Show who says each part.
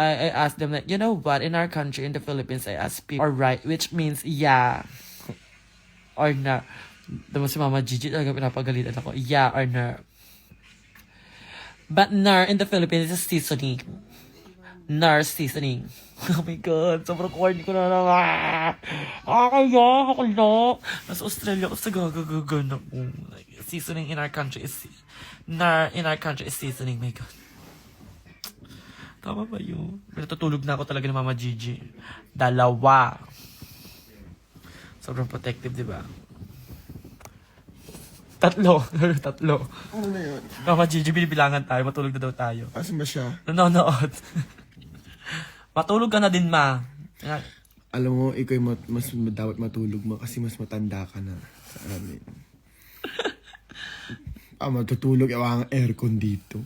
Speaker 1: I asked them like, you know what, in our country, in the Philippines, I ask people, alright, which means yeah, or na. Tapos si Mama Gigi talaga pinapagalitan ako, yeah or no. But nar in the Philippines is seasoning. Nar seasoning. Oh my God, sobrang corny ko na naman. Kaya, ako na. Nasa Australia ako sa gagagagan ako. Like, seasoning in our country is, nar in our country is seasoning, my God. Tama ba yun? Natutulog na ako talaga ng Mama Gigi. Dalawa. Sobrang protective, di ba? Tatlo. Tatlo.
Speaker 2: Ano na yun?
Speaker 1: Mama Gigi, binibilangan tayo. Matulog na daw tayo.
Speaker 2: Asan ba siya?
Speaker 1: Nanonood. Matulog ka na din, ma.
Speaker 2: Alam mo, ikaw yung mas dapat matulog mo kasi mas matanda ka na sa amin. Matutulog, ang aircon dito.